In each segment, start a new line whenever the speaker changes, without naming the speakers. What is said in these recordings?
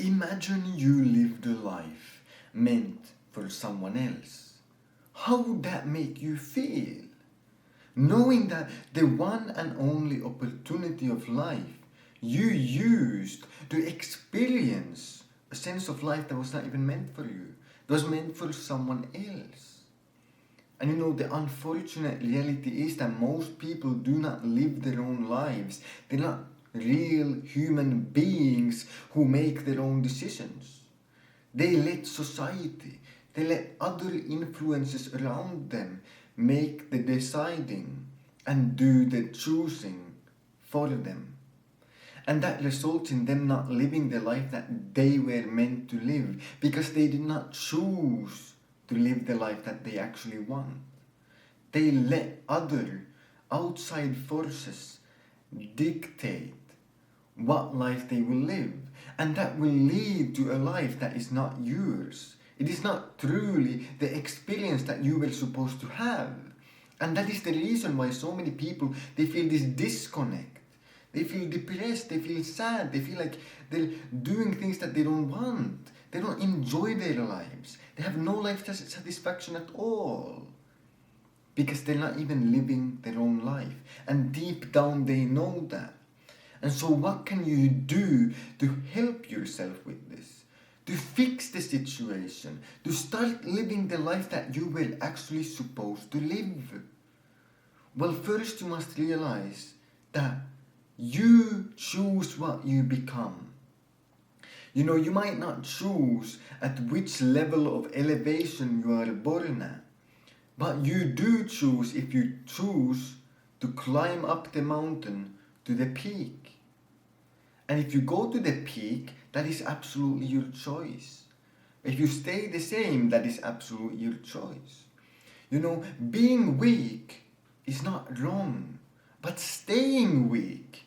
Imagine you lived a life meant for someone else. How would that make you feel? Knowing that the one and only opportunity of life you used to experience a sense of life that was not even meant for you, that was meant for someone else. And the unfortunate reality is that most people do not live their own lives. They're not real human beings who make their own decisions. They let society, they let other influences around them make the deciding and do the choosing for them. And that results in them not living the life that they were meant to live because they did not choose to live the life that they actually want. They let other outside forces dictate what life they will live, and that will lead to a life that is not yours. It is not truly the experience that you were supposed to have. And that is the reason why so many people, they feel this disconnect. They feel depressed, they feel sad, they feel like they're doing things that they don't want. They don't enjoy their lives. They have no life satisfaction at all. Because they're not even living their own life. And deep down they know that. And so what can you do to help yourself with this? To fix the situation? To start living the life that you were actually supposed to live? Well, first you must realize that you choose what you become. You might not choose at which level of elevation you are born at. But you do choose if you choose to climb up the mountain to the peak. And if you go to the peak, that is absolutely your choice. If you stay the same, that is absolutely your choice. Being weak is not wrong, but staying weak,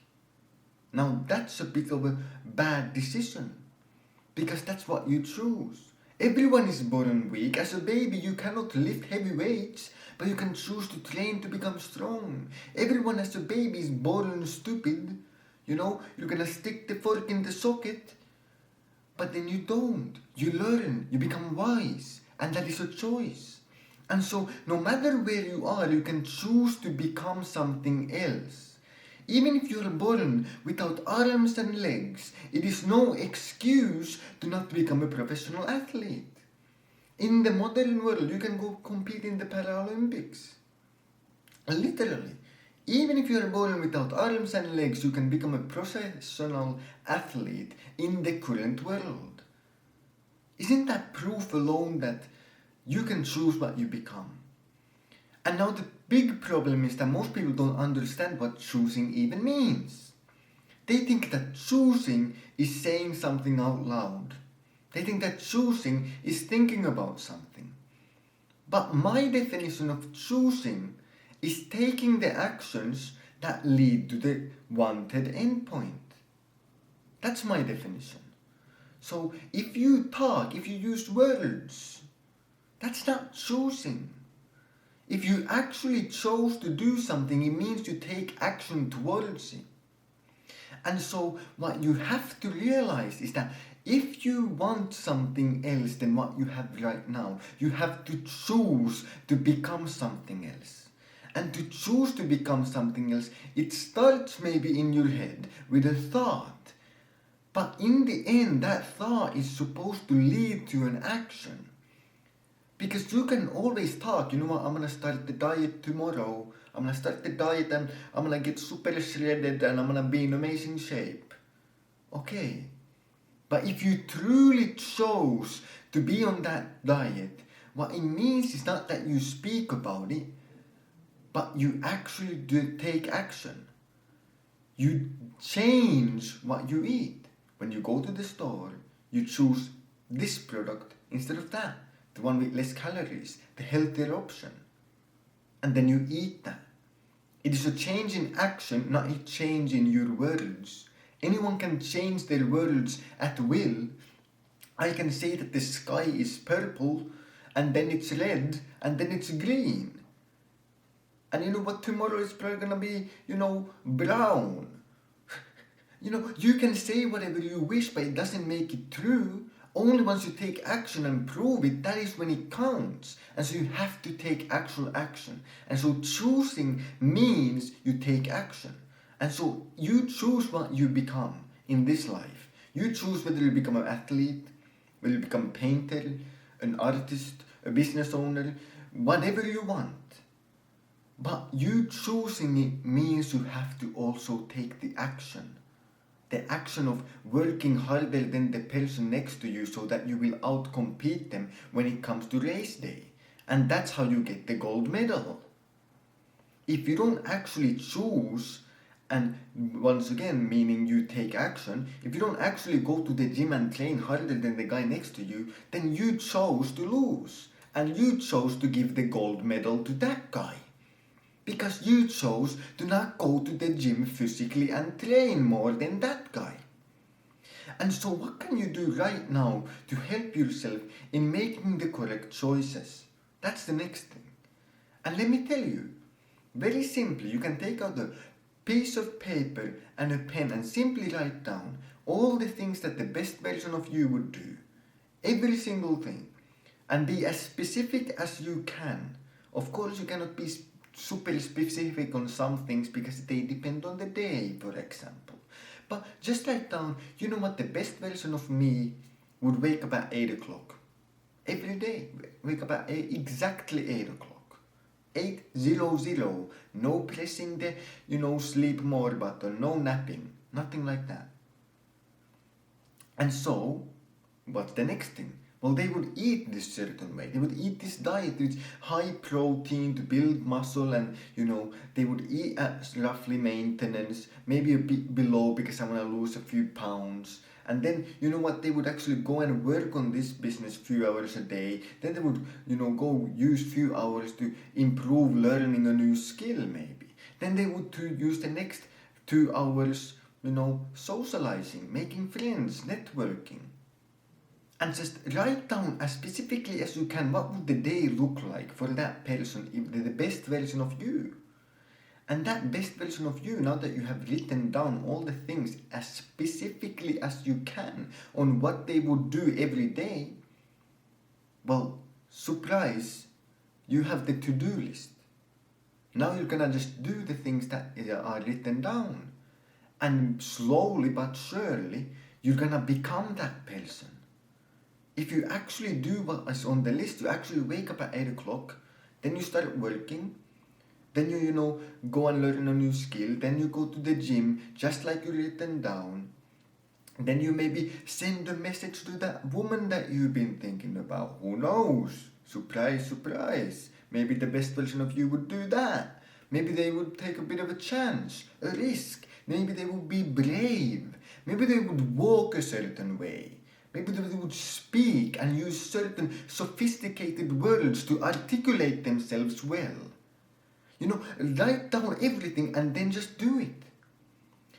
now that's a bit of a bad decision, because that's what you choose. Everyone is born weak. As a baby, you cannot lift heavy weights, but you can choose to train to become strong. Everyone as a baby is born stupid. You're gonna stick the fork in the socket, but then you don't. You learn, you become wise, and that is a choice. And so, no matter where you are, you can choose to become something else. Even if you are born without arms and legs, it is no excuse to not become a professional athlete. In the modern world, you can go compete in the Paralympics. Literally. Even if you are born without arms and legs, you can become a professional athlete in the current world. Isn't that proof alone that you can choose what you become? And now the big problem is that most people don't understand what choosing even means. They think that choosing is saying something out loud. They think that choosing is thinking about something. But my definition of choosing is taking the actions that lead to the wanted endpoint. That's my definition. So if you talk, if you use words, that's not choosing. If you actually chose to do something, it means you take action towards it. And so what you have to realize is that if you want something else than what you have right now, you have to choose to become something else. And to choose to become something else, it starts maybe in your head with a thought. But in the end, that thought is supposed to lead to an action. Because you can always talk, I'm going to start the diet tomorrow. I'm going to start the diet and I'm going to get super shredded and I'm going to be in amazing shape. Okay. But if you truly chose to be on that diet, what it means is not that you speak about it, but you actually do take action. You change what you eat. When you go to the store, you choose this product instead of that. The one with less calories, the healthier option. And then you eat that. It is a change in action, not a change in your words. Anyone can change their words at will. I can say that the sky is purple, and then it's red, and then it's green. And you know what, tomorrow is probably gonna be, brown. You can say whatever you wish, but it doesn't make it true. Only once you take action and prove it, that is when it counts. And so you have to take actual action. And so choosing means you take action. And so you choose what you become in this life. You choose whether you become an athlete, whether you become a painter, an artist, a business owner, whatever you want. But you choosing it means you have to also take the action. The action of working harder than the person next to you so that you will outcompete them when it comes to race day. And that's how you get the gold medal. If you don't actually choose, and once again, meaning you take action, if you don't actually go to the gym and train harder than the guy next to you, then you chose to lose. And you chose to give the gold medal to that guy. Because you chose to not go to the gym physically and train more than that guy. And so what can you do right now to help yourself in making the correct choices? That's the next thing. And let me tell you, very simply, you can take out a piece of paper and a pen and simply write down all the things that the best version of you would do. Every single thing. And be as specific as you can. Of course, you cannot be super specific on some things because they depend on the day, for example. But just write down, what the best version of me would wake up at 8 o'clock. Every day, wake up at exactly 8 o'clock. 8:00. No pressing the, sleep more button, no napping, nothing like that. And so, what's the next thing? Well, they would eat this certain way. They would eat this diet with high protein to build muscle, and they would eat at roughly maintenance, maybe a bit below because I want to lose a few pounds. And then they would actually go and work on this business few hours a day. Then they would go use few hours to improve learning a new skill maybe. Then they would use the next 2 hours socializing, making friends, networking. And just write down as specifically as you can what would the day look like for that person, the best version of you. And that best version of you, now that you have written down all the things as specifically as you can on what they would do every day, well, surprise, you have the to-do list. Now you're gonna just do the things that are written down. And slowly but surely, you're gonna become that person. If you actually do what is on the list, you actually wake up at 8 o'clock, then you start working, then you go and learn a new skill, then you go to the gym, just like you written down, then you maybe send a message to that woman that you've been thinking about. Who knows? Surprise, surprise. Maybe the best version of you would do that. Maybe they would take a bit of a chance, a risk. Maybe they would be brave. Maybe they would walk a certain way. Maybe they would speak and use certain sophisticated words to articulate themselves well. Write down everything and then just do it.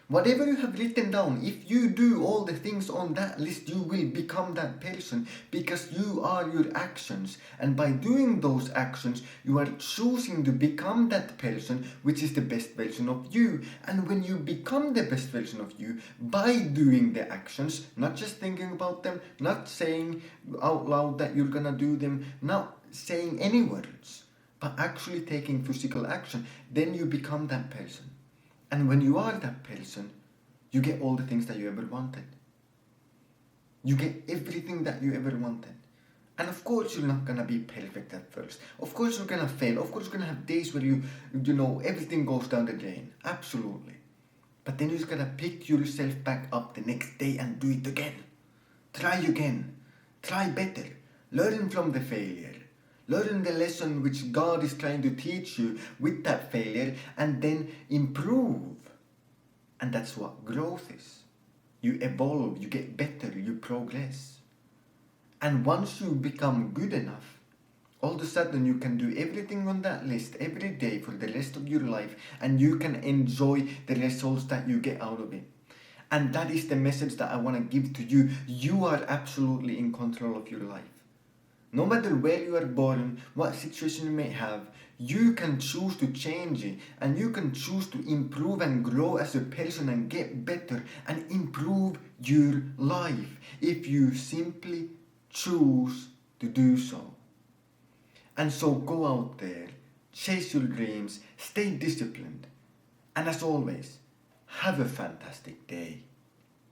Whatever you have written down, if you do all the things on that list, you will become that person because you are your actions. And by doing those actions, you are choosing to become that person, which is the best version of you. And when you become the best version of you, by doing the actions, not just thinking about them, not saying out loud that you're gonna do them, not saying any words, but actually taking physical action, then you become that person. And when you are that person, you get all the things that you ever wanted. You get everything that you ever wanted. And of course you're not gonna be perfect at first. Of course you're gonna fail. Of course you're gonna have days where everything goes down the drain. Absolutely. But then you just gotta pick yourself back up the next day and do it again. Try again. Try better. Learn from the failure. Learn the lesson which God is trying to teach you with that failure and then improve. And that's what growth is. You evolve, you get better, you progress. And once you become good enough, all of a sudden you can do everything on that list every day for the rest of your life and you can enjoy the results that you get out of it. And that is the message that I want to give to you. You are absolutely in control of your life. No matter where you are born, what situation you may have, you can choose to change it, and you can choose to improve and grow as a person and get better and improve your life if you simply choose to do so. And so go out there, chase your dreams, stay disciplined, and as always, have a fantastic day.